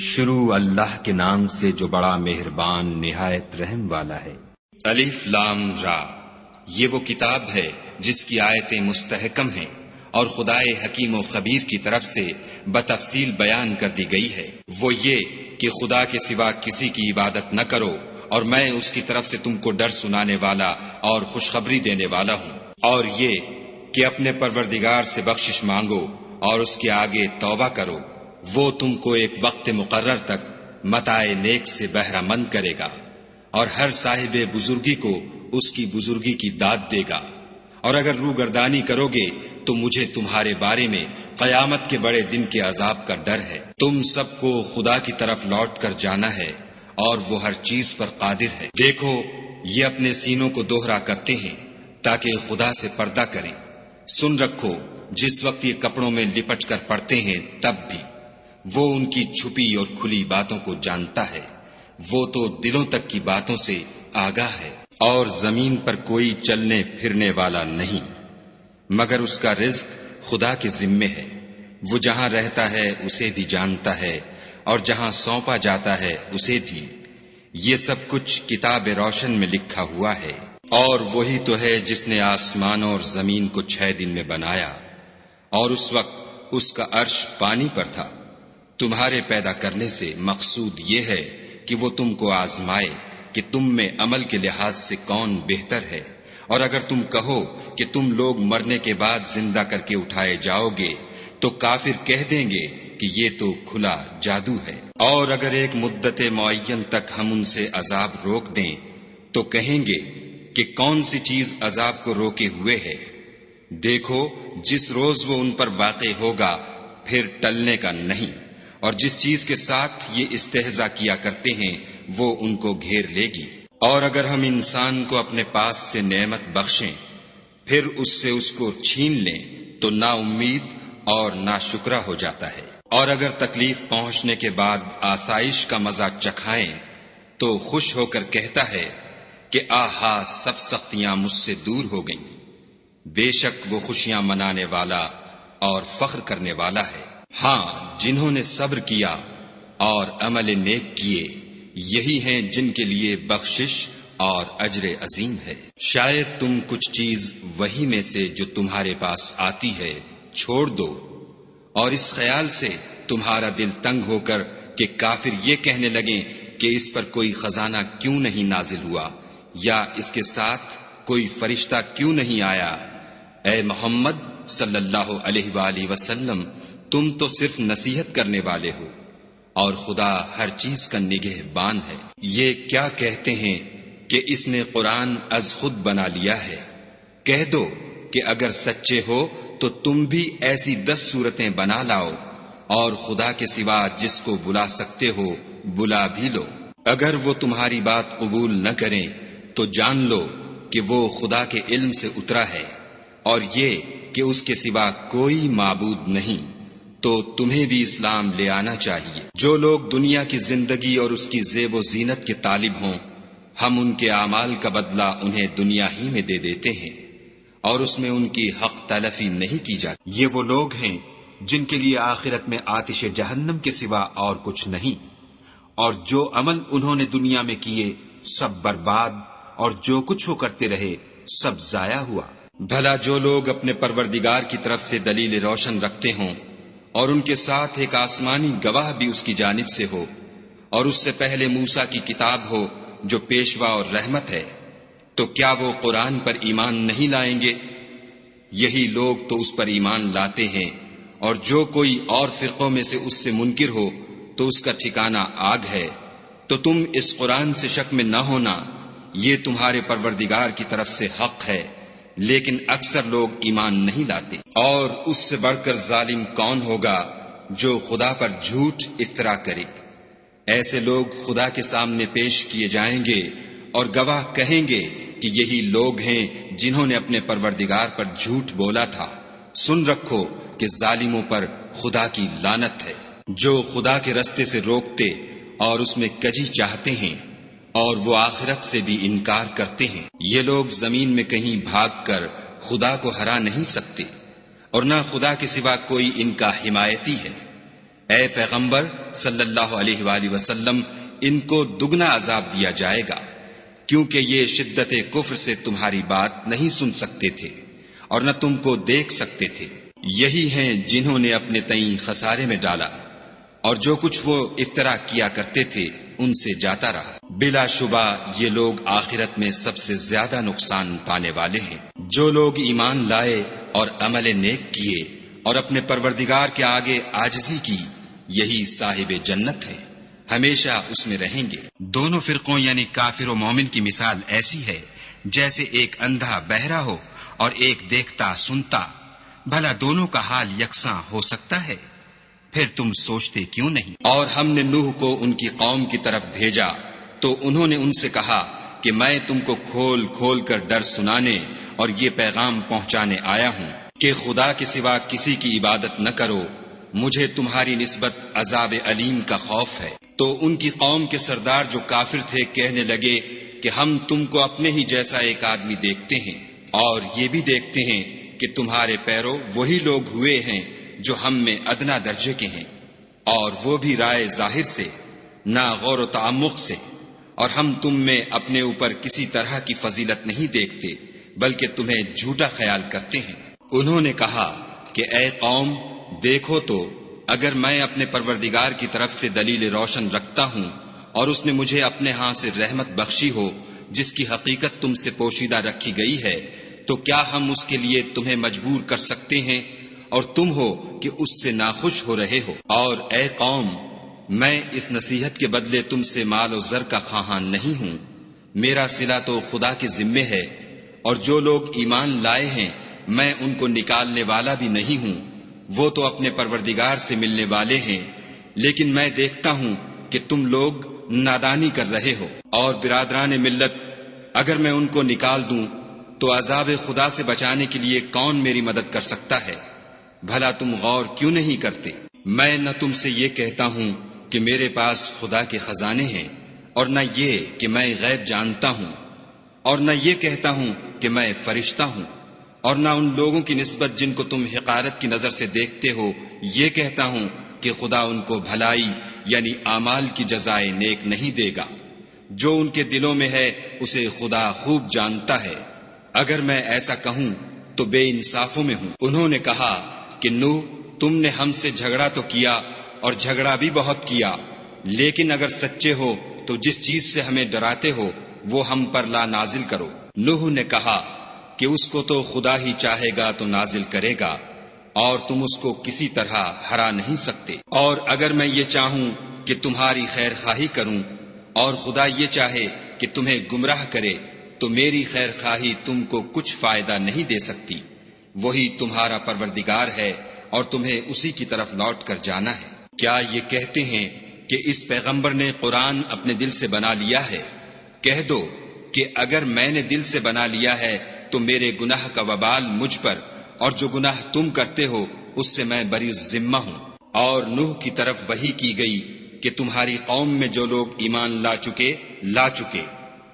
شروع اللہ کے نام سے جو بڑا مہربان نہایت رحم والا ہے۔ الف لام را، یہ وہ کتاب ہے جس کی آیتیں مستحکم ہیں اور خدائے حکیم و خبیر کی طرف سے بتفصیل بیان کر دی گئی ہے۔ وہ یہ کہ خدا کے سوا کسی کی عبادت نہ کرو، اور میں اس کی طرف سے تم کو ڈر سنانے والا اور خوشخبری دینے والا ہوں۔ اور یہ کہ اپنے پروردگار سے بخشش مانگو اور اس کے آگے توبہ کرو، وہ تم کو ایک وقت مقرر تک متاع نیک سے بہرہ مند کرے گا، اور ہر صاحب بزرگی کو اس کی بزرگی کی داد دے گا۔ اور اگر روگردانی کرو گے تو مجھے تمہارے بارے میں قیامت کے بڑے دن کے عذاب کا ڈر ہے۔ تم سب کو خدا کی طرف لوٹ کر جانا ہے، اور وہ ہر چیز پر قادر ہے۔ دیکھو، یہ اپنے سینوں کو دوہرا کرتے ہیں تاکہ خدا سے پردہ کریں۔ سن رکھو، جس وقت یہ کپڑوں میں لپٹ کر پڑتے ہیں تب بھی وہ ان کی چھپی اور کھلی باتوں کو جانتا ہے۔ وہ تو دلوں تک کی باتوں سے آگاہ ہے۔ اور زمین پر کوئی چلنے پھرنے والا نہیں مگر اس کا رزق خدا کے ذمے ہے۔ وہ جہاں رہتا ہے اسے بھی جانتا ہے، اور جہاں سونپا جاتا ہے اسے بھی۔ یہ سب کچھ کتاب روشن میں لکھا ہوا ہے۔ اور وہی تو ہے جس نے آسمانوں اور زمین کو 6 دن میں بنایا، اور اس وقت اس کا عرش پانی پر تھا۔ تمہارے پیدا کرنے سے مقصود یہ ہے کہ وہ تم کو آزمائے کہ تم میں عمل کے لحاظ سے کون بہتر ہے۔ اور اگر تم کہو کہ تم لوگ مرنے کے بعد زندہ کر کے اٹھائے جاؤ گے تو کافر کہہ دیں گے کہ یہ تو کھلا جادو ہے۔ اور اگر ایک مدت معین تک ہم ان سے عذاب روک دیں تو کہیں گے کہ کون سی چیز عذاب کو روکے ہوئے ہے۔ دیکھو، جس روز وہ ان پر واقع ہوگا پھر ٹلنے کا نہیں، اور جس چیز کے ساتھ یہ استہزاء کیا کرتے ہیں وہ ان کو گھیر لے گی۔ اور اگر ہم انسان کو اپنے پاس سے نعمت بخشیں پھر اس سے اس کو چھین لیں تو نا امید اور نا شکرہ ہو جاتا ہے۔ اور اگر تکلیف پہنچنے کے بعد آسائش کا مزہ چکھائیں تو خوش ہو کر کہتا ہے کہ آہا، سب سختیاں مجھ سے دور ہو گئیں۔ بے شک وہ خوشیاں منانے والا اور فخر کرنے والا ہے۔ ہاں، جنہوں نے صبر کیا اور عمل نیک کیے، یہی ہیں جن کے لیے بخشش اور اجر عظیم ہے۔ شاید تم کچھ چیز وہی میں سے جو تمہارے پاس آتی ہے چھوڑ دو، اور اس خیال سے تمہارا دل تنگ ہو کر کہ کافر یہ کہنے لگیں کہ اس پر کوئی خزانہ کیوں نہیں نازل ہوا، یا اس کے ساتھ کوئی فرشتہ کیوں نہیں آیا۔ اے محمد صلی اللہ علیہ وآلہ وسلم، تم تو صرف نصیحت کرنے والے ہو، اور خدا ہر چیز کا نگہبان ہے۔ یہ کیا کہتے ہیں کہ اس نے قرآن از خود بنا لیا ہے؟ کہہ دو کہ اگر سچے ہو تو تم بھی ایسی 10 صورتیں بنا لاؤ، اور خدا کے سوا جس کو بلا سکتے ہو بلا بھی لو۔ اگر وہ تمہاری بات قبول نہ کریں تو جان لو کہ وہ خدا کے علم سے اترا ہے، اور یہ کہ اس کے سوا کوئی معبود نہیں، تو تمہیں بھی اسلام لے آنا چاہیے۔ جو لوگ دنیا کی زندگی اور اس کی زیب و زینت کے طالب ہوں، ہم ان کے اعمال کا بدلہ انہیں دنیا ہی میں دے دیتے ہیں، اور اس میں ان کی حق تلفی نہیں کی جاتی۔ یہ وہ لوگ ہیں جن کے لیے آخرت میں آتش جہنم کے سوا اور کچھ نہیں، اور جو عمل انہوں نے دنیا میں کیے سب برباد، اور جو کچھ وہ کرتے رہے سب ضائع ہوا۔ بھلا جو لوگ اپنے پروردگار کی طرف سے دلیل روشن رکھتے ہوں، اور ان کے ساتھ ایک آسمانی گواہ بھی اس کی جانب سے ہو، اور اس سے پہلے موسیٰ کی کتاب ہو جو پیشوا اور رحمت ہے، تو کیا وہ قرآن پر ایمان نہیں لائیں گے؟ یہی لوگ تو اس پر ایمان لاتے ہیں، اور جو کوئی اور فرقوں میں سے اس سے منکر ہو تو اس کا ٹھکانہ آگ ہے۔ تو تم اس قرآن سے شک میں نہ ہونا، یہ تمہارے پروردگار کی طرف سے حق ہے، لیکن اکثر لوگ ایمان نہیں لاتے۔ اور اس سے بڑھ کر ظالم کون ہوگا جو خدا پر جھوٹ افطرا کرے؟ ایسے لوگ خدا کے سامنے پیش کیے جائیں گے اور گواہ کہیں گے کہ یہی لوگ ہیں جنہوں نے اپنے پروردگار پر جھوٹ بولا تھا۔ سن رکھو کہ ظالموں پر خدا کی لعنت ہے، جو خدا کے رستے سے روکتے اور اس میں کجی چاہتے ہیں، اور وہ آخرت سے بھی انکار کرتے ہیں۔ یہ لوگ زمین میں کہیں بھاگ کر خدا کو ہرا نہیں سکتے، اور نہ خدا کے سوا کوئی ان کا حمایتی ہے۔ اے پیغمبر صلی اللہ علیہ وآلہ وسلم، ان کو دگنا عذاب دیا جائے گا، کیونکہ یہ شدت کفر سے تمہاری بات نہیں سن سکتے تھے اور نہ تم کو دیکھ سکتے تھے۔ یہی ہیں جنہوں نے اپنے تئیں خسارے میں ڈالا، اور جو کچھ وہ افترا کیا کرتے تھے ان سے جاتا رہا۔ بلا شبہ یہ لوگ آخرت میں سب سے زیادہ نقصان پانے والے ہیں۔ جو لوگ ایمان لائے اور عمل نیک کیے اور اپنے پروردگار کے آگے عاجزی کی، یہی صاحب جنت ہیں، ہمیشہ اس میں رہیں گے۔ دونوں فرقوں یعنی کافر و مومن کی مثال ایسی ہے جیسے ایک اندھا بہرا ہو اور ایک دیکھتا سنتا۔ بھلا دونوں کا حال یکساں ہو سکتا ہے؟ پھر تم سوچتے کیوں نہیں؟ اور ہم نے نوح کو ان کی قوم کی طرف بھیجا تو انہوں نے ان سے کہا کہ میں تم کو کھول کھول کر ڈر سنانے اور یہ پیغام پہنچانے آیا ہوں کہ خدا کے سوا کسی کی عبادت نہ کرو، مجھے تمہاری نسبت عذاب علیم کا خوف ہے۔ تو ان کی قوم کے سردار جو کافر تھے کہنے لگے کہ ہم تم کو اپنے ہی جیسا ایک آدمی دیکھتے ہیں، اور یہ بھی دیکھتے ہیں کہ تمہارے پیرو وہی لوگ ہوئے ہیں جو ہم میں ادنا درجے کے ہیں، اور وہ بھی رائے ظاہر سے، نہ غور و تعمق سے، اور ہم تم میں اپنے اوپر کسی طرح کی فضیلت نہیں دیکھتے بلکہ تمہیں جھوٹا خیال کرتے ہیں۔ انہوں نے کہا کہ اے قوم، دیکھو تو اگر میں اپنے پروردگار کی طرف سے دلیل روشن رکھتا ہوں اور اس نے مجھے اپنے ہاں سے رحمت بخشی ہو جس کی حقیقت تم سے پوشیدہ رکھی گئی ہے، تو کیا ہم اس کے لیے تمہیں مجبور کر سکتے ہیں اور تم ہو کہ اس سے ناخوش ہو رہے ہو؟ اور اے قوم، میں اس نصیحت کے بدلے تم سے مال و زر کا خواہاں نہیں ہوں، میرا صلہ تو خدا کے ذمے ہے، اور جو لوگ ایمان لائے ہیں میں ان کو نکالنے والا بھی نہیں ہوں، وہ تو اپنے پروردگار سے ملنے والے ہیں، لیکن میں دیکھتا ہوں کہ تم لوگ نادانی کر رہے ہو۔ اور برادران ملت، اگر میں ان کو نکال دوں تو عذاب خدا سے بچانے کے لیے کون میری مدد کر سکتا ہے؟ بھلا تم غور کیوں نہیں کرتے؟ میں نہ تم سے یہ کہتا ہوں کہ میرے پاس خدا کے خزانے ہیں، اور نہ یہ کہ میں غیب جانتا ہوں، اور نہ یہ کہتا ہوں کہ میں فرشتہ ہوں، اور نہ ان لوگوں کی نسبت جن کو تم حقارت کی نظر سے دیکھتے ہو یہ کہتا ہوں کہ خدا ان کو بھلائی یعنی اعمال کی جزائے نیک نہیں دے گا۔ جو ان کے دلوں میں ہے اسے خدا خوب جانتا ہے، اگر میں ایسا کہوں تو بے انصافوں میں ہوں۔ انہوں نے کہا کہ نوح، تم نے ہم سے جھگڑا تو کیا اور جھگڑا بھی بہت کیا، لیکن اگر سچے ہو تو جس چیز سے ہمیں ڈراتے ہو وہ ہم پر لا نازل کرو۔ نوح نے کہا کہ اس کو تو خدا ہی چاہے گا تو نازل کرے گا، اور تم اس کو کسی طرح ہرا نہیں سکتے۔ اور اگر میں یہ چاہوں کہ تمہاری خیر خواہی کروں اور خدا یہ چاہے کہ تمہیں گمراہ کرے تو میری خیر خواہی تم کو کچھ فائدہ نہیں دے سکتی۔ وہی تمہارا پروردگار ہے اور تمہیں اسی کی طرف لوٹ کر جانا ہے۔ کیا یہ کہتے ہیں کہ اس پیغمبر نے قرآن اپنے دل سے بنا لیا ہے؟ کہہ دو کہ اگر میں نے دل سے بنا لیا ہے تو میرے گناہ کا وبال مجھ پر، اور جو گناہ تم کرتے ہو اس سے میں بری ذمہ ہوں۔ اور نوح کی طرف وحی کی گئی کہ تمہاری قوم میں جو لوگ ایمان لا چکے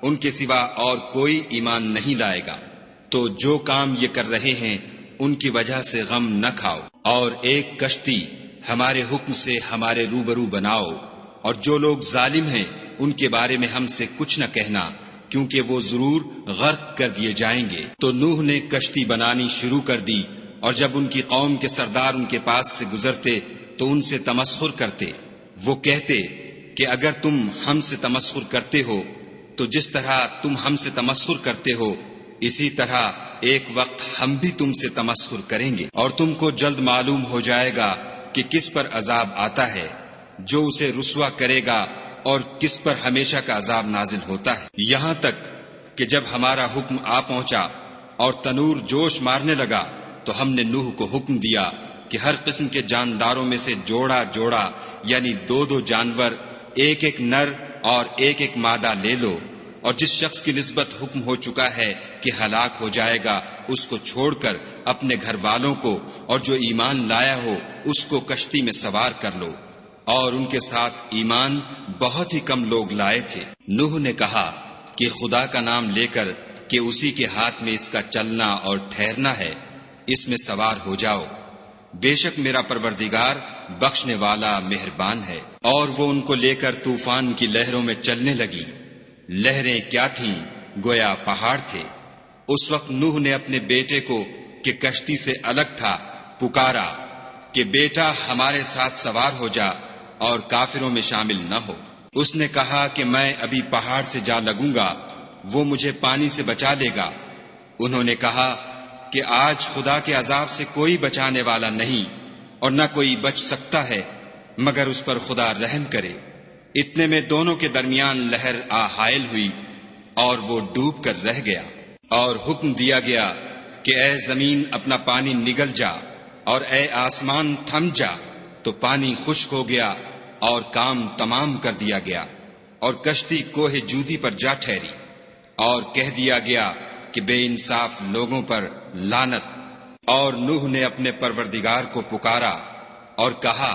ان کے سوا اور کوئی ایمان نہیں لائے گا، تو جو کام یہ کر رہے ہیں ان کی وجہ سے غم نہ کھاؤ، اور ایک کشتی ہمارے حکم سے ہمارے روبرو بناؤ، اور جو لوگ ظالم ہیں ان کے بارے میں ہم سے کچھ نہ کہنا، کیونکہ وہ ضرور غرق کر دیے جائیں گے۔ تو نوح نے کشتی بنانی شروع کر دی، اور جب ان کی قوم کے سردار ان کے پاس سے گزرتے تو ان سے تمسخر کرتے۔ وہ کہتے کہ اگر تم ہم سے تمسخر کرتے ہو تو جس طرح تم ہم سے تمسخر کرتے ہو اسی طرح ایک وقت ہم بھی تم سے تمسخر کریں گے، اور تم کو جلد معلوم ہو جائے گا کہ کس پر عذاب آتا ہے جو اسے رسوا کرے گا اور کس پر ہمیشہ کا عذاب نازل ہوتا ہے۔ یہاں تک کہ جب ہمارا حکم آ پہنچا اور تنور جوش مارنے لگا تو ہم نے نوح کو حکم دیا کہ ہر قسم کے جانداروں میں سے جوڑا جوڑا یعنی 2 جانور، ایک نر اور ایک مادہ لے لو، اور جس شخص کی نسبت حکم ہو چکا ہے کہ ہلاک ہو جائے گا اس کو چھوڑ کر اپنے گھر والوں کو اور جو ایمان لایا ہو اس کو کشتی میں سوار کر لو۔ اور ان کے ساتھ ایمان بہت ہی کم لوگ لائے تھے۔ نوح نے کہا کہ خدا کا نام لے کر کہ اسی کے ہاتھ میں اس کا چلنا اور ٹھہرنا ہے، اس میں سوار ہو جاؤ، بے شک میرا پروردگار بخشنے والا مہربان ہے۔ اور وہ ان کو لے کر طوفان کی لہروں میں چلنے لگی۔ لہریں کیا تھیں؟ گویا پہاڑ تھے۔ اس وقت نوح نے اپنے بیٹے کو کہ کشتی سے الگ تھا پکارا کہ بیٹا ہمارے ساتھ سوار ہو جا اور کافروں میں شامل نہ ہو۔ اس نے کہا کہ میں ابھی پہاڑ سے جا لگوں گا، وہ مجھے پانی سے بچا لے گا۔ انہوں نے کہا کہ آج خدا کے عذاب سے کوئی بچانے والا نہیں اور نہ کوئی بچ سکتا ہے مگر اس پر خدا رحم کرے۔ اتنے میں دونوں کے درمیان لہر آ حائل ہوئی اور وہ ڈوب کر رہ گیا۔ اور حکم دیا گیا کہ اے زمین اپنا پانی نگل جا اور اے آسمان تھم جا، تو پانی خشک ہو گیا اور کام تمام کر دیا گیا، اور کشتی کوہ جودی پر جا ٹھہری۔ اور کہہ دیا گیا کہ بے انصاف لوگوں پر لعنت۔ اور نوح نے اپنے پروردگار کو پکارا اور کہا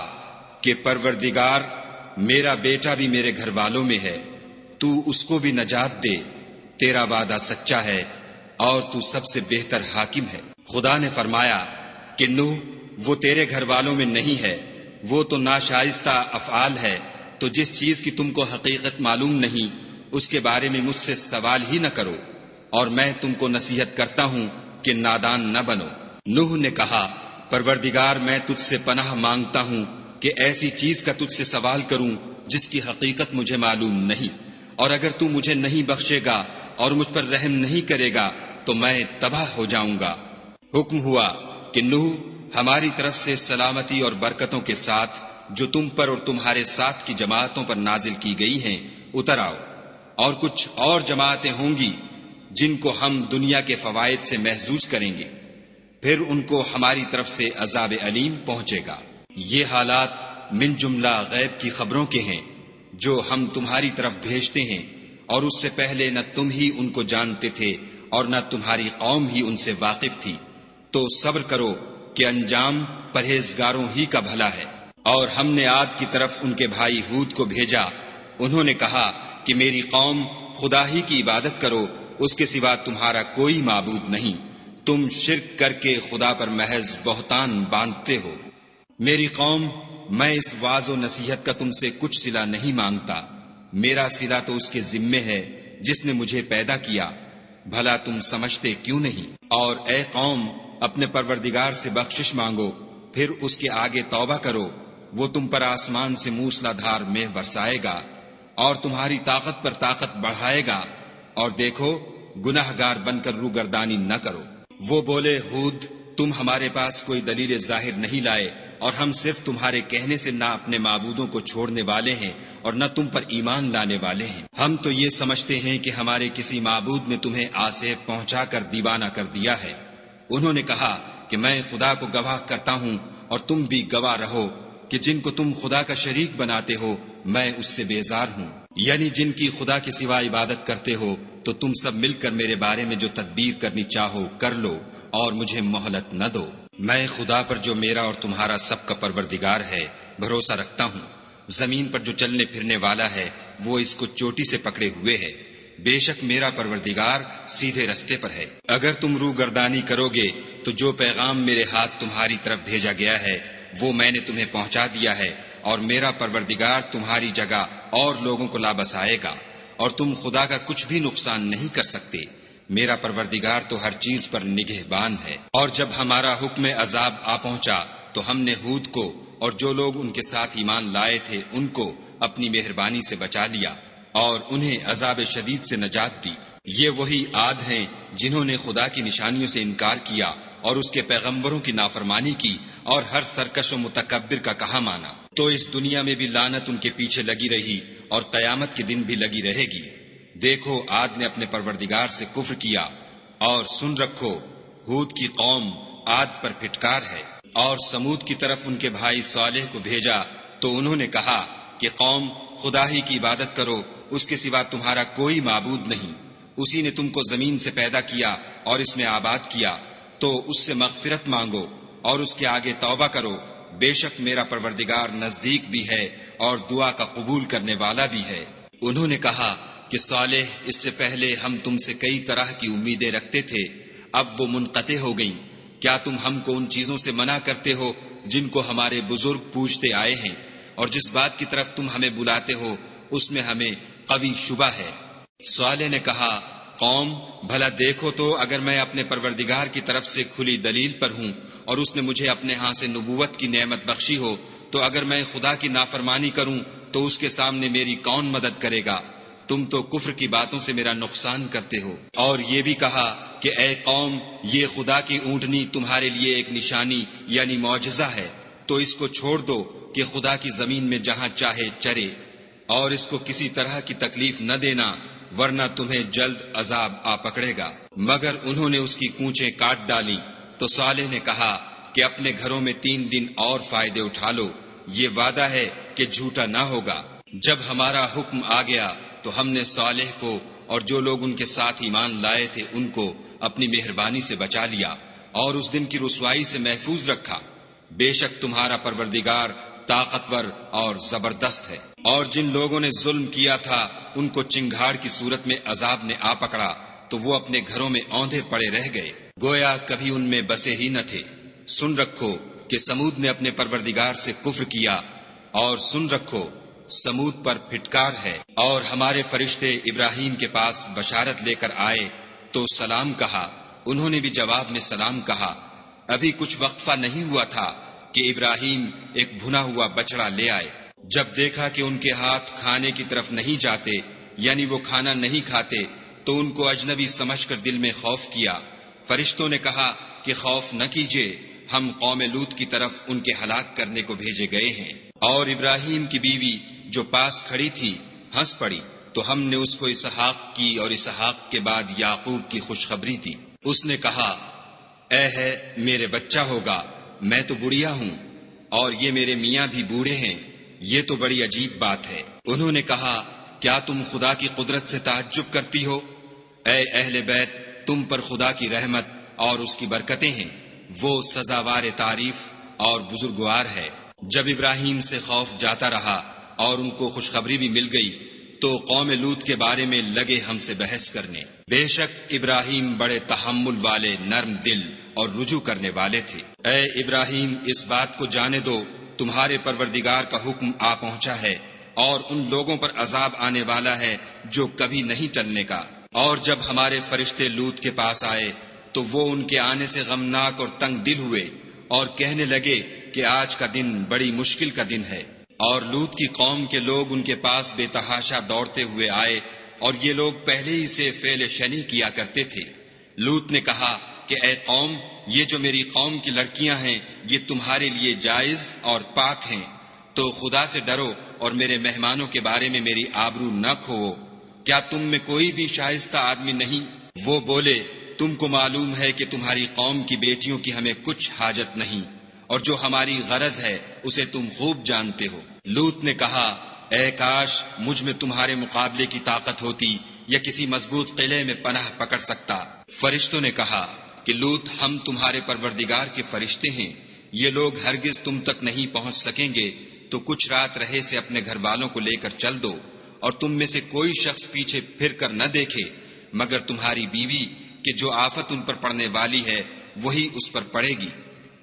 کہ پروردگار، میرا بیٹا بھی میرے گھر والوں میں ہے، تو اس کو بھی نجات دے، تیرا وعدہ سچا ہے اور تو سب سے بہتر حاکم ہے۔ خدا نے فرمایا کہ نوح، وہ تیرے گھر والوں میں نہیں ہے، وہ تو ناشائستہ افعال ہے، تو جس چیز کی تم کو حقیقت معلوم نہیں اس کے بارے میں مجھ سے سوال ہی نہ کرو، اور میں تم کو نصیحت کرتا ہوں کہ نادان نہ بنو۔ نوح نے کہا، پروردگار میں تجھ سے پناہ مانگتا ہوں کہ ایسی چیز کا تجھ سے سوال کروں جس کی حقیقت مجھے معلوم نہیں، اور اگر تو مجھے نہیں بخشے گا اور مجھ پر رحم نہیں کرے گا تو میں تباہ ہو جاؤں گا۔ حکم ہوا کہ نوح، ہماری طرف سے سلامتی اور برکتوں کے ساتھ جو تم پر اور تمہارے ساتھ کی جماعتوں پر نازل کی گئی ہیں اتر آؤ، اور کچھ اور جماعتیں ہوں گی جن کو ہم دنیا کے فوائد سے محظوظ کریں گے، پھر ان کو ہماری طرف سے عذاب علیم پہنچے گا۔ یہ حالات من جملہ غیب کی خبروں کے ہیں جو ہم تمہاری طرف بھیجتے ہیں، اور اس سے پہلے نہ تم ہی ان کو جانتے تھے اور نہ تمہاری قوم ہی ان سے واقف تھی، تو صبر کرو کہ انجام پرہیزگاروں ہی کا بھلا ہے۔ اور ہم نے عاد کی طرف ان کے بھائی ہود کو بھیجا، انہوں نے کہا کہ میری قوم خدا ہی کی عبادت کرو، اس کے سوا تمہارا کوئی معبود نہیں، تم شرک کر کے خدا پر محض بہتان باندھتے ہو۔ میری قوم، میں اس واعظ و نصیحت کا تم سے کچھ صلہ نہیں مانگتا، میرا صلہ تو اس کے ذمے ہے جس نے مجھے پیدا کیا، بھلا تم سمجھتے کیوں نہیں؟ اور اے قوم، اپنے پروردگار سے بخشش مانگو، پھر اس کے آگے توبہ کرو، وہ تم پر آسمان سے موسلا دھار مے برسائے گا اور تمہاری طاقت پر طاقت بڑھائے گا، اور دیکھو گناہ گار بن کر روگردانی نہ کرو۔ وہ بولے، ہود، تم ہمارے پاس کوئی دلیل ظاہر نہیں لائے، اور ہم صرف تمہارے کہنے سے نہ اپنے معبودوں کو چھوڑنے والے ہیں اور نہ تم پر ایمان لانے والے ہیں۔ ہم تو یہ سمجھتے ہیں کہ ہمارے کسی معبود نے تمہیں آسیب پہنچا کر دیوانہ کر دیا ہے۔ انہوں نے کہا کہ میں خدا کو گواہ کرتا ہوں اور تم بھی گواہ رہو کہ جن کو تم خدا کا شریک بناتے ہو میں اس سے بیزار ہوں، یعنی جن کی خدا کے سوا عبادت کرتے ہو، تو تم سب مل کر میرے بارے میں جو تدبیر کرنی چاہو کر لو اور مجھے مہلت نہ دو۔ میں خدا پر جو میرا اور تمہارا سب کا پروردگار ہے بھروسہ رکھتا ہوں۔ زمین پر جو چلنے پھرنے والا ہے وہ اس کو چوٹی سے پکڑے ہوئے ہے، بے شک میرا پروردگار سیدھے رستے پر ہے۔ اگر تم روگردانی کرو گے تو جو پیغام میرے ہاتھ تمہاری طرف بھیجا گیا ہے وہ میں نے تمہیں پہنچا دیا ہے، اور میرا پروردگار تمہاری جگہ اور لوگوں کو لا بسائے گا، اور تم خدا کا کچھ بھی نقصان نہیں کر سکتے۔ میرا پروردگار تو ہر چیز پر نگہبان ہے۔ اور جب ہمارا حکم عذاب آ پہنچا تو ہم نے ہود کو اور جو لوگ ان کے ساتھ ایمان لائے تھے ان کو اپنی مہربانی سے بچا لیا اور انہیں عذاب شدید سے نجات دی۔ یہ وہی عاد ہیں جنہوں نے خدا کی نشانیوں سے انکار کیا اور اس کے پیغمبروں کی نافرمانی کی اور ہر سرکش و متکبر کا کہا مانا۔ تو اس دنیا میں بھی لعنت ان کے پیچھے لگی رہی اور قیامت کے دن بھی لگی رہے گی۔ دیکھو عاد نے اپنے پروردگار سے کفر کیا، اور سن رکھو ہود کی قوم عاد پر پھٹکار ہے۔ اور سمود کی طرف ان کے بھائی صالح کو بھیجا تو انہوں نے کہا کہ قوم، خدا ہی کی عبادت کرو، اس کے سوا تمہارا کوئی معبود نہیں، اسی نے تم کو زمین سے پیدا کیا اور اس میں آباد کیا، تو اس سے مغفرت مانگو اور اس کے آگے توبہ کرو، بے شک میرا پروردگار نزدیک بھی ہے اور دعا کا قبول کرنے والا بھی ہے۔ انہوں نے کہا کہ صالح، اس سے پہلے ہم تم سے کئی طرح کی امیدیں رکھتے تھے، اب وہ منقطع ہو گئیں، کیا تم ہم کو ان چیزوں سے منع کرتے ہو جن کو ہمارے بزرگ پوجتے آئے ہیں، اور جس بات کی طرف تم ہمیں بلاتے ہو اس میں ہمیں قوی شبہ ہے۔ صالح نے کہا، قوم بھلا دیکھو تو اگر میں اپنے پروردگار کی طرف سے کھلی دلیل پر ہوں اور اس نے مجھے اپنے ہاں سے نبوت کی نعمت بخشی ہو، تو اگر میں خدا کی نافرمانی کروں تو اس کے سامنے میری کون مدد کرے گا؟ تم تو کفر کی باتوں سے میرا نقصان کرتے ہو۔ اور یہ بھی کہا کہ اے قوم، یہ خدا کی اونٹنی تمہارے لیے ایک نشانی یعنی معجزہ ہے، تو اس کو چھوڑ دو کہ خدا کی زمین میں جہاں چاہے چرے، اور اس کو کسی طرح کی تکلیف نہ دینا، ورنہ تمہیں جلد عذاب آ پکڑے گا۔ مگر انہوں نے اس کی کونچیں کاٹ ڈالی۔ تو صالح نے کہا کہ اپنے گھروں میں 3 دن اور فائدے اٹھا لو، یہ وعدہ ہے کہ جھوٹا نہ ہوگا۔ جب ہمارا حکم آ گیا تو ہم نے صالح کو اور جو لوگ ان کے ساتھ ایمان لائے تھے ان کو اپنی مہربانی سے بچا لیا اور اس دن کی رسوائی سے محفوظ رکھا۔ بے شک تمہارا پروردگار طاقتور اور زبردست ہے۔ اور جن لوگوں نے ظلم کیا تھا ان کو چنگھاڑ کی صورت میں عذاب نے آ پکڑا تو وہ اپنے گھروں میں اوندھے پڑے رہ گئے، گویا کبھی ان میں بسے ہی نہ تھے۔ سن رکھو کہ سمود نے اپنے پروردگار سے کفر کیا، اور سن رکھو سمود پر پھٹکار ہے۔ اور ہمارے فرشتے ابراہیم کے پاس بشارت لے کر آئے تو سلام کہا، انہوں نے بھی جواب میں سلام کہا۔ ابھی کچھ وقفہ نہیں ہوا تھا کہ ابراہیم ایک بھنا ہوا بچڑا لے آئے۔ جب دیکھا کہ ان کے ہاتھ کھانے کی طرف نہیں جاتے، یعنی وہ کھانا نہیں کھاتے، تو ان کو اجنبی سمجھ کر دل میں خوف کیا۔ فرشتوں نے کہا کہ خوف نہ کیجیے، ہم قوم لوط کی طرف ان کے ہلاک کرنے کو بھیجے گئے ہیں۔ اور ابراہیم کی بیوی جو پاس کھڑی تھی ہنس پڑی، تو ہم نے اس کو اسحاق کی اور اسحاق کے بعد یعقوب کی خوشخبری دی۔ اس نے کہا، اے ہے میرے بچہ ہوگا، میں تو بڑھیا ہوں اور یہ میرے میاں بھی بوڑھے ہیں، یہ تو بڑی عجیب بات ہے۔ انہوں نے کہا، کیا تم خدا کی قدرت سے تعجب کرتی ہو؟ اے اہل بیت، تم پر خدا کی رحمت اور اس کی برکتیں ہیں، وہ سزاوار تعریف اور بزرگوار ہے۔ جب ابراہیم سے خوف جاتا رہا اور ان کو خوشخبری بھی مل گئی تو قوم لوط کے بارے میں لگے ہم سے بحث کرنے۔ بے شک ابراہیم بڑے تحمل والے، نرم دل اور رجوع کرنے والے تھے۔ اے ابراہیم، اس بات کو جانے دو تمہارے پروردگار کا حکم آ پہنچا ہے اور ان لوگوں پر عذاب آنے والا ہے جو کبھی نہیں ٹلنے کا۔ اور جب ہمارے فرشتے لوط کے پاس آئے تو وہ ان کے آنے سے غمناک اور تنگ دل ہوئے اور کہنے لگے کہ آج کا دن بڑی مشکل کا دن ہے۔ اور لوط کی قوم کے لوگ ان کے پاس بے تحاشا دوڑتے ہوئے آئے، اور یہ لوگ پہلے ہی سے فعل شنی کیا کرتے تھے۔ لوط نے کہا کہ اے قوم، یہ جو میری قوم کی لڑکیاں ہیں یہ تمہارے لیے جائز اور پاک ہیں، تو خدا سے ڈرو اور میرے مہمانوں کے بارے میں میری آبرو نہ کھوؤ۔ کیا تم میں کوئی بھی شائستہ آدمی نہیں؟ وہ بولے، تم کو معلوم ہے کہ تمہاری قوم کی بیٹیوں کی ہمیں کچھ حاجت نہیں، اور جو ہماری غرض ہے اسے تم خوب جانتے ہو۔ لوط نے کہا، اے کاش مجھ میں تمہارے مقابلے کی طاقت ہوتی یا کسی مضبوط قلعے میں پناہ پکڑ سکتا۔ فرشتوں نے کہا کہ لوط، ہم تمہارے پروردگار کے فرشتے ہیں، یہ لوگ ہرگز تم تک نہیں پہنچ سکیں گے، تو کچھ رات رہے سے اپنے گھر والوں کو لے کر چل دو، اور تم میں سے کوئی شخص پیچھے پھر کر نہ دیکھے مگر تمہاری بیوی، کہ جو آفت ان پر پڑنے والی ہے وہی اس پر پڑے گی۔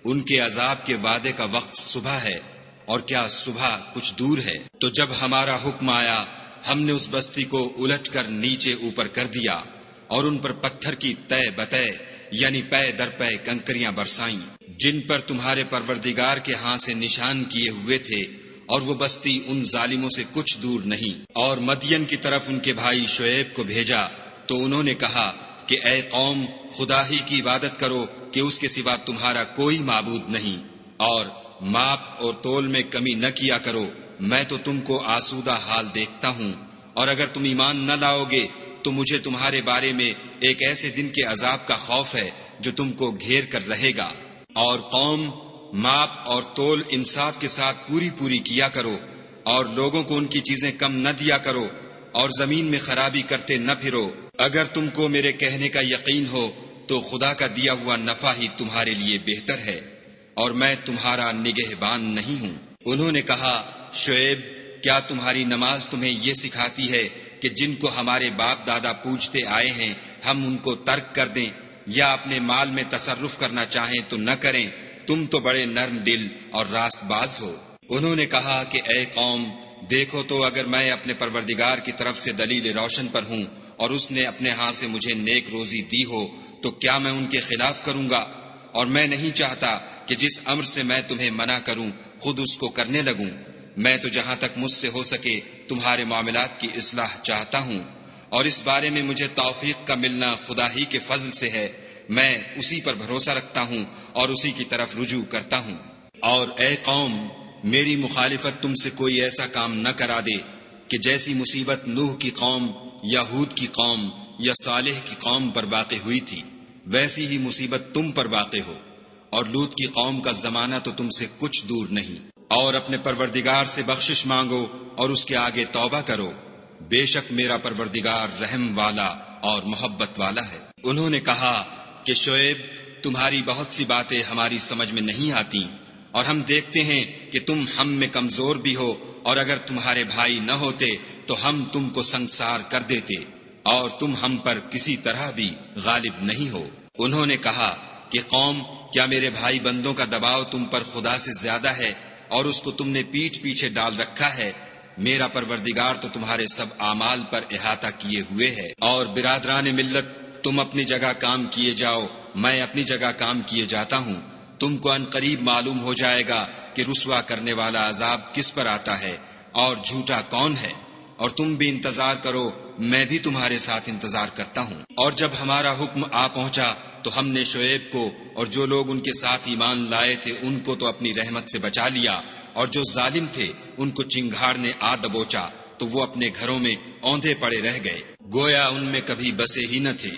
ان کے عذاب کے وعدے کا وقت صبح ہے، اور کیا صبح کچھ دور ہے؟ تو جب ہمارا حکم آیا ہم نے اس بستی کو الٹ کر نیچے اوپر کر دیا اور ان پر پتھر کی تہ بتہ یعنی پے در پے کنکریاں برسائیں، جن پر تمہارے پروردگار کے ہاں سے نشان کیے ہوئے تھے، اور وہ بستی ان ظالموں سے کچھ دور نہیں۔ اور مدین کی طرف ان کے بھائی شعیب کو بھیجا تو انہوں نے کہا کہ اے قوم، خدا ہی کی عبادت کرو کہ اس کے سوا تمہارا کوئی معبود نہیں، اور ماپ اور تول میں کمی نہ کیا کرو، میں تو تم کو آسودہ حال دیکھتا ہوں، اور اگر تم ایمان نہ لاؤ گے تو مجھے تمہارے بارے میں ایک ایسے دن کے عذاب کا خوف ہے جو تم کو گھیر کر رہے گا۔ اور قوم، ماپ اور تول انصاف کے ساتھ پوری پوری کیا کرو، اور لوگوں کو ان کی چیزیں کم نہ دیا کرو، اور زمین میں خرابی کرتے نہ پھرو۔ اگر تم کو میرے کہنے کا یقین ہو تو خدا کا دیا ہوا نفع ہی تمہارے لیے بہتر ہے، اور میں تمہارا نگہبان نہیں ہوں۔ انہوں نے کہا، شعیب، کیا تمہاری نماز تمہیں یہ سکھاتی ہے کہ جن کو ہمارے باپ دادا پوجتے آئے ہیں ہم ان کو ترک کر دیں، یا اپنے مال میں تصرف کرنا چاہیں تو نہ کریں، تم تو بڑے نرم دل اور راست باز ہو۔ انہوں نے کہا کہ اے قوم، دیکھو تو اگر میں اپنے پروردگار کی طرف سے دلیل روشن پر ہوں اور اس نے اپنے ہاں سے مجھے نیک روزی دی ہو تو کیا میں ان کے خلاف کروں گا؟ اور میں نہیں چاہتا کہ جس امر سے میں تمہیں منع کروں خود اس کو کرنے لگوں۔ میں تو جہاں تک مجھ سے ہو سکے تمہارے معاملات کی اصلاح چاہتا ہوں، اور اس بارے میں مجھے توفیق کا ملنا خدا ہی کے فضل سے ہے۔ میں اسی پر بھروسہ رکھتا ہوں اور اسی کی طرف رجوع کرتا ہوں۔ اور اے قوم، میری مخالفت تم سے کوئی ایسا کام نہ کرا دے کہ جیسی مصیبت نوح کی قوم یا ہود کی قوم یا صالح کی قوم پر واقع ہوئی تھی، ویسی ہی مصیبت تم پر واقع ہو۔ اور لوط کی قوم کا زمانہ تو تم سے کچھ دور نہیں۔ اور اپنے پروردگار سے بخشش مانگو اور اس کے آگے توبہ کرو، بے شک میرا پروردگار رحم والا اور محبت والا ہے۔ انہوں نے کہا کہ شعیب، تمہاری بہت سی باتیں ہماری سمجھ میں نہیں آتی، اور ہم دیکھتے ہیں کہ تم ہم میں کمزور بھی ہو، اور اگر تمہارے بھائی نہ ہوتے تو ہم تم کو سنگسار کر دیتے، اور تم ہم پر کسی طرح بھی غالب نہیں ہو۔ انہوں نے کہا کہ قوم، کیا میرے بھائی بندوں کا دباؤ تم پر خدا سے زیادہ ہے اور اس کو تم نے پیٹھ پیچھے ڈال رکھا ہے؟ میرا پروردگار تو تمہارے سب اعمال پر احاطہ کیے ہوئے ہے۔ اور برادران ملت، تم اپنی جگہ کام کیے جاؤ، میں اپنی جگہ کام کیے جاتا ہوں۔ تم کو ان قریب معلوم ہو جائے گا کہ رسوا کرنے والا عذاب کس پر آتا ہے اور جھوٹا کون ہے، اور تم بھی انتظار کرو، میں بھی تمہارے ساتھ انتظار کرتا ہوں۔ اور جب ہمارا حکم آ پہنچا تو ہم نے شعیب کو اور جو لوگ ان کے ساتھ ایمان لائے تھے ان کو تو اپنی رحمت سے بچا لیا، اور جو ظالم تھے ان کو چنگھاڑ نے آ دبوچا تو وہ اپنے گھروں میں اوندھے پڑے رہ گئے، گویا ان میں کبھی بسے ہی نہ تھے۔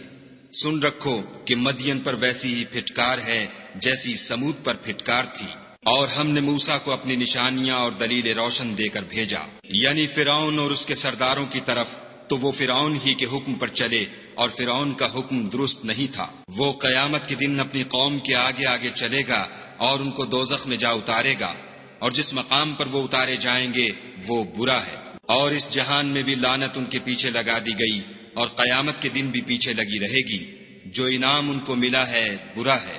سن رکھو کہ مدین پر ویسی ہی پھٹکار ہے جیسی سمود پر پھٹکار تھی۔ اور ہم نے موسیٰ کو اپنی نشانیاں اور دلیل روشن دے کر بھیجا، یعنی فرعون اور اس کے سرداروں کی طرف، تو وہ فرعون ہی کے حکم پر چلے، اور فرعون کا حکم درست نہیں تھا۔ وہ قیامت کے دن اپنی قوم کے آگے آگے چلے گا اور ان کو دوزخ میں جا اتارے گا، اور جس مقام پر وہ اتارے جائیں گے وہ برا ہے۔ اور اس جہان میں بھی لعنت ان کے پیچھے لگا دی گئی، اور قیامت کے دن بھی پیچھے لگی رہے گی۔ جو انعام ان کو ملا ہے برا ہے۔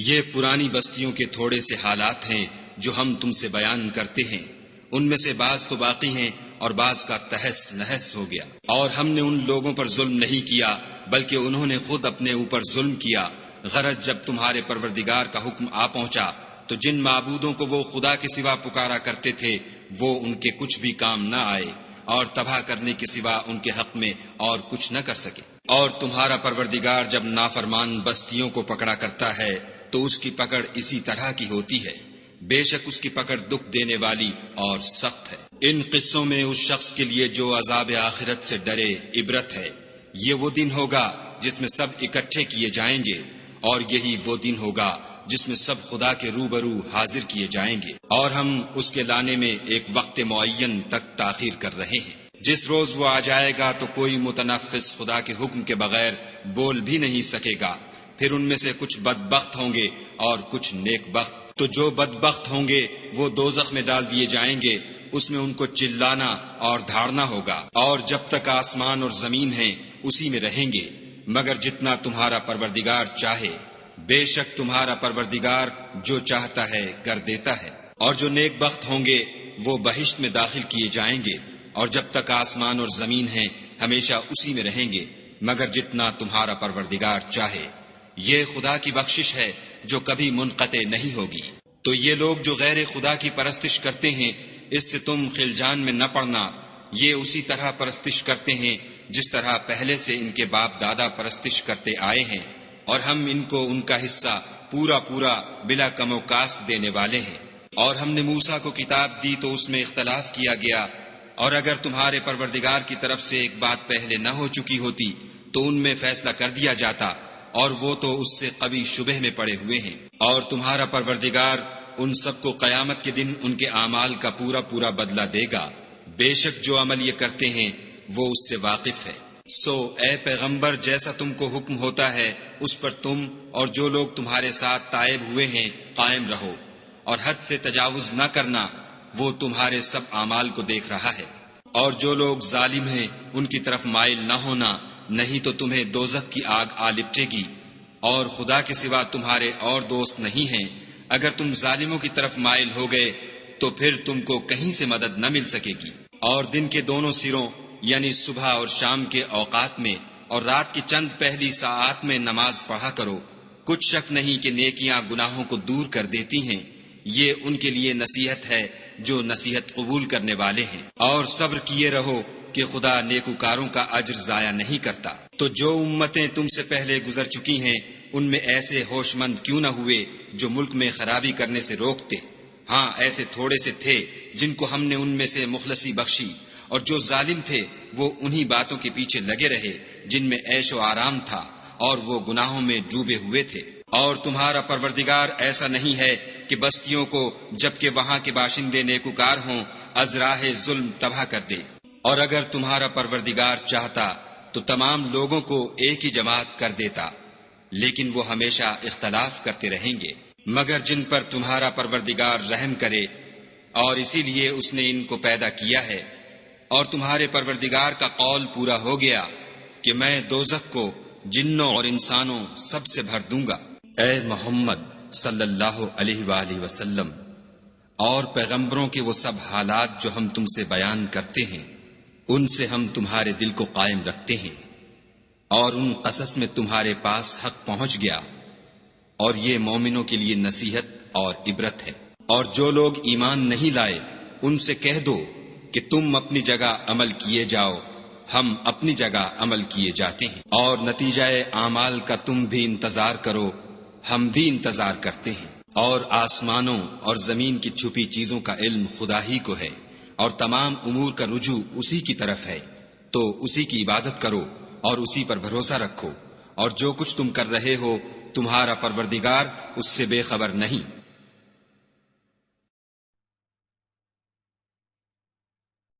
یہ پرانی بستیوں کے تھوڑے سے حالات ہیں جو ہم تم سے بیان کرتے ہیں، ان میں سے بعض تو باقی ہیں اور بعض کا تہس نہس ہو گیا۔ اور ہم نے ان لوگوں پر ظلم نہیں کیا بلکہ انہوں نے خود اپنے اوپر ظلم کیا۔ غرض جب تمہارے پروردگار کا حکم آ پہنچا تو جن معبودوں کو وہ خدا کے سوا پکارا کرتے تھے وہ ان کے کچھ بھی کام نہ آئے، اور تباہ کرنے کے سوا ان کے حق میں اور کچھ نہ کر سکے۔ اور تمہارا پروردگار جب نافرمان بستیوں کو پکڑا کرتا ہے تو اس کی پکڑ اسی طرح کی ہوتی ہے، بے شک اس کی پکڑ دکھ دینے والی اور سخت ہے۔ ان قصوں میں اس شخص کے لیے جو عذاب آخرت سے ڈرے عبرت ہے۔ یہ وہ دن ہوگا جس میں سب اکٹھے کیے جائیں گے، اور یہی وہ دن ہوگا جس میں سب خدا کے روبرو حاضر کیے جائیں گے، اور ہم اس کے لانے میں ایک وقت معین تک تاخیر کر رہے ہیں۔ جس روز وہ آ جائے گا تو کوئی متنفس خدا کے حکم کے بغیر بول بھی نہیں سکے گا۔ پھر ان میں سے کچھ بدبخت ہوں گے اور کچھ نیک بخت۔ تو جو بدبخت ہوں گے وہ دوزخ میں ڈال دیے جائیں گے، اس میں ان کو چلانا اور دھاڑنا ہوگا، اور جب تک آسمان اور زمین ہیں اسی میں رہیں گے، مگر جتنا تمہارا پروردگار چاہے۔ بے شک تمہارا پروردگار جو چاہتا ہے کر دیتا ہے۔ اور جو نیک بخت ہوں گے وہ بہشت میں داخل کیے جائیں گے، اور جب تک آسمان اور زمین ہیں ہمیشہ اسی میں رہیں گے، مگر جتنا تمہارا پروردگار چاہے۔ یہ خدا کی بخشش ہے جو کبھی منقطع نہیں ہوگی۔ تو یہ لوگ جو غیر خدا کی پرستش کرتے ہیں، اس سے تم خلجان میں نہ پڑنا۔ یہ اسی طرح پرستش کرتے ہیں جس طرح پہلے سے ان کے باپ دادا پرستش کرتے آئے ہیں، اور ہم ان کو ان کا حصہ پورا پورا بلا کم و کاست دینے والے ہیں۔ اور ہم نے موسیٰ کو کتاب دی تو اس میں اختلاف کیا گیا، اور اگر تمہارے پروردگار کی طرف سے ایک بات پہلے نہ ہو چکی ہوتی تو ان میں فیصلہ کر دیا جاتا، اور وہ تو اس سے قوی شبہ میں پڑے ہوئے ہیں۔ اور تمہارا پروردگار ان سب کو قیامت کے دن ان کے اعمال کا پورا پورا بدلہ دے گا، بے شک جو عمل یہ کرتے ہیں وہ اس سے واقف ہے۔ سو اے پیغمبر، جیسا تم کو حکم ہوتا ہے اس پر تم اور جو لوگ تمہارے ساتھ تائب ہوئے ہیں قائم رہو، اور حد سے تجاوز نہ کرنا، وہ تمہارے سب اعمال کو دیکھ رہا ہے۔ اور جو لوگ ظالم ہیں ان کی طرف مائل نہ ہونا، نہیں تو تمہیں دوزخ کی آگ آ لپٹے گی، اور خدا کے سوا تمہارے اور دوست نہیں ہیں اگر تم ظالموں کی طرف مائل ہو گئے تو پھر تم کو کہیں سے مدد نہ مل سکے گی۔ اور دن کے دونوں سروں یعنی صبح اور شام کے اوقات میں اور رات کی چند پہلی ساعات میں نماز پڑھا کرو، کچھ شک نہیں کہ نیکیاں گناہوں کو دور کر دیتی ہیں، یہ ان کے لیے نصیحت ہے جو نصیحت قبول کرنے والے ہیں۔ اور صبر کیے رہو کہ خدا نیکوکاروں کا اجر ضائع نہیں کرتا۔ تو جو امتیں تم سے پہلے گزر چکی ہیں ان میں ایسے ہوش مند کیوں نہ ہوئے جو ملک میں خرابی کرنے سے روکتے؟ ہاں ایسے تھوڑے سے تھے جن کو ہم نے ان میں سے مخلصی بخشی، اور جو ظالم تھے وہ انہی باتوں کے پیچھے لگے رہے جن میں عیش و آرام تھا، اور وہ گناہوں میں ڈوبے ہوئے تھے۔ اور تمہارا پروردگار ایسا نہیں ہے کہ بستیوں کو جبکہ وہاں کے باشندے نیکوکار ہوں از راہ ظلم تباہ کر دے۔ اور اگر تمہارا پروردگار چاہتا تو تمام لوگوں کو ایک ہی جماعت کر دیتا، لیکن وہ ہمیشہ اختلاف کرتے رہیں گے، مگر جن پر تمہارا پروردگار رحم کرے، اور اسی لیے اس نے ان کو پیدا کیا ہے۔ اور تمہارے پروردگار کا قول پورا ہو گیا کہ میں دوزخ کو جنوں اور انسانوں سب سے بھر دوں گا۔ اے محمد صلی اللہ علیہ وآلہ وسلم اور پیغمبروں کے وہ سب حالات جو ہم تم سے بیان کرتے ہیں ان سے ہم تمہارے دل کو قائم رکھتے ہیں، اور ان قصص میں تمہارے پاس حق پہنچ گیا، اور یہ مومنوں کے لیے نصیحت اور عبرت ہے۔ اور جو لوگ ایمان نہیں لائے ان سے کہہ دو کہ تم اپنی جگہ عمل کیے جاؤ، ہم اپنی جگہ عمل کیے جاتے ہیں، اور نتیجہ اعمال کا تم بھی انتظار کرو، ہم بھی انتظار کرتے ہیں۔ اور آسمانوں اور زمین کی چھپی چیزوں کا علم خدا ہی کو ہے، اور تمام امور کا رجوع اسی کی طرف ہے، تو اسی کی عبادت کرو اور اسی پر بھروسہ رکھو، اور جو کچھ تم کر رہے ہو تمہارا پروردگار اس سے بے خبر نہیں۔